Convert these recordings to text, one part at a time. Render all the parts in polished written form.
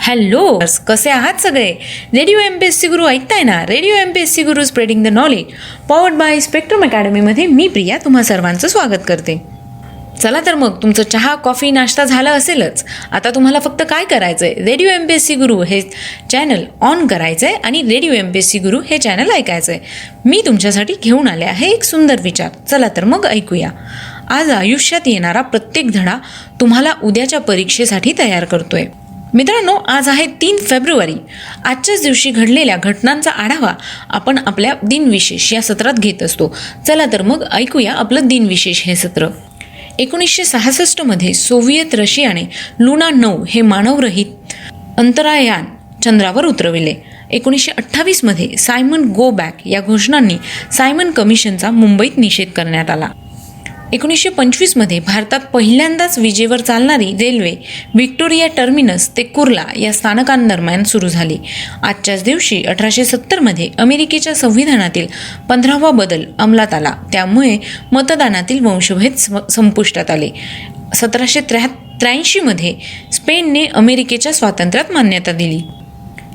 Hello, कसे आहात सगळे? रेडिओ MPSC गुरु ऐकताय ना? Radio MPSC Guru spreading the knowledge powered by Spectrum अकॅडमीमध्ये मी प्रिया तुम्हा सर्वांचं स्वागत करते. चला तर मग, तुमचं चहा कॉफी नाश्ता झाला असेलच. आता तुम्हाला फक्त काय करायचंय, रेडिओ MPSC गुरु हे चॅनल ऑन करायचंय आणि रेडिओ MPSC गुरु हे चॅनल ऐकायचंय. मी तुमच्यासाठी घेऊन आले आहे एक सुंदर विचार. चला तर मग ऐकूया. आज आयुष्यात येणारा प्रत्येक धडा तुम्हाला उद्याच्या परीक्षेसाठी तयार करतोय. मित्रांनो, आज आहे 3 फेब्रुवारी. आजच्याच दिवशी घडलेल्या घटनांचा आढावा आपण आपल्या दिनविशेष या सत्रात घेत असतो. चला तर मग ऐकूया आपलं दिनविशेष हे सत्र. 1966 मध्ये सोव्हिएत रशियाने लुना 9 हे मानवरहित अंतराळयान चंद्रावर उतरविले. 1928 मध्ये सायमन गो बॅक या घोषणांनी सायमन कमिशनचा मुंबईत निषेध करण्यात आला. 1925 मध्ये भारतात पहिल्यांदाच विजेवर चालणारी रेल्वे व्हिक्टोरिया टर्मिनस ते कुर्ला या स्थानकांदरम्यान सुरू झाली. आजच्याच दिवशी 1870 मध्ये अमेरिकेच्या संविधानातील 15वा बदल अंमलात आला. त्यामुळे मतदानातील वंशभेद संपुष्टात आले. 1783 मध्ये स्पेनने अमेरिकेच्या स्वातंत्र्यात मान्यता दिली.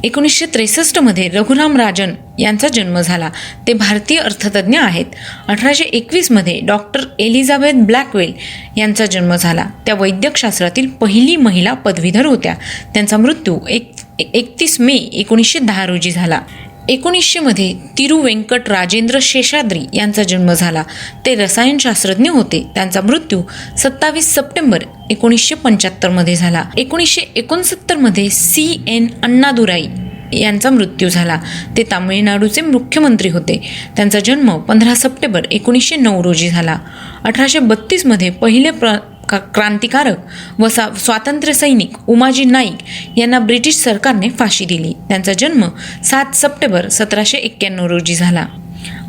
1963 मध्ये रघुराम राजन यांचा जन्म झाला. ते भारतीय अर्थतज्ञ आहेत. 1821 मध्ये डॉक्टर एलिझाबेथ ब्लॅकवेल यांचा जन्म झाला. त्या वैद्यकशास्त्रातील पहिली महिला पदवीधर होत्या. त्यांचा मृत्यू 31 मे 1910 रोजी झाला. 1900 मध्ये तिरुवेंकट राजेंद्र शेषाद्री यांचा जन्म झाला. ते रसायनशास्त्रज्ञ होते. त्यांचा मृत्यू 27 सप्टेंबर 1975 मध्ये झाला. 1969 मध्ये CN अण्णादुराई यांचा मृत्यू झाला. ते तामिळनाडूचे मुख्यमंत्री होते. त्यांचा जन्म 15 सप्टेंबर 1909 रोजी झाला. 1832 मध्ये पहिले क्रांतिकारक व स्वातंत्र्य सैनिक उमाजी नाईक यांना ब्रिटिश सरकारने फाशी दिली. त्यांचा जन्म 7 सप्टेंबर 1791 रोजी झाला.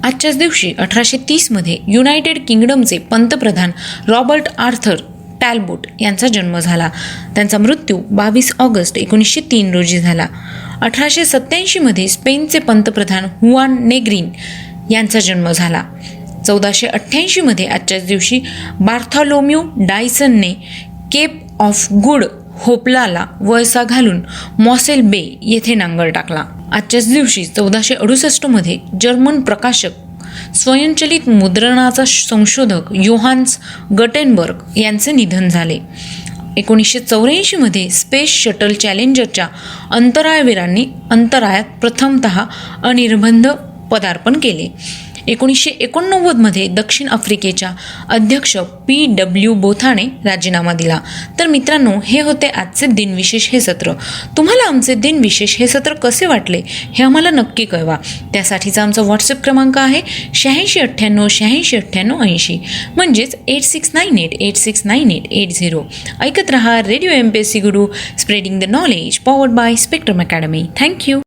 आजच्याच दिवशी 1830 मध्ये युनायटेड किंगडमचे पंतप्रधान रॉबर्ट आर्थर टॅलबोट यांचा जन्म झाला. त्यांचा मृत्यू 22 ऑगस्ट 1903 रोजी झाला. 1887 मध्ये स्पेनचे पंतप्रधान हुआन नेग्रिन यांचा जन्म झाला. 1488 मध्ये आजच्याच दिवशी बार्थॉलोम्यू डायसनने केप ऑफ गुड होपला वळसा घालून मॉसेल बे येथे नांगर टाकला. आजच्याच दिवशी 1468 मध्ये जर्मन प्रकाशक स्वयंचलित मुद्रणाचा संशोधक योहान्स गटेनबर्ग यांचे निधन झाले. 1984 मध्ये स्पेस शटल चॅलेंजरच्या अंतराळवीरांनी अंतराळात प्रथमतः अनिर्बंध पदार्पण केले. 1989 मध्ये दक्षिण आफ्रिकेच्या अध्यक्ष PW बोथाने राजीनामा दिला. तर मित्रांनो, हे होते आजचे दिनविशेष हे सत्र. तुम्हाला आमचे दिनविशेष हे सत्र कसे वाटले हे आम्हाला नक्की कळवा. त्यासाठीचा आमचा व्हॉट्सअप क्रमांक आहे 8698869880 म्हणजेच 8698869880. ऐकत रहा radio MPSC Guru spreading the knowledge powered by spectrum academy. Thank you.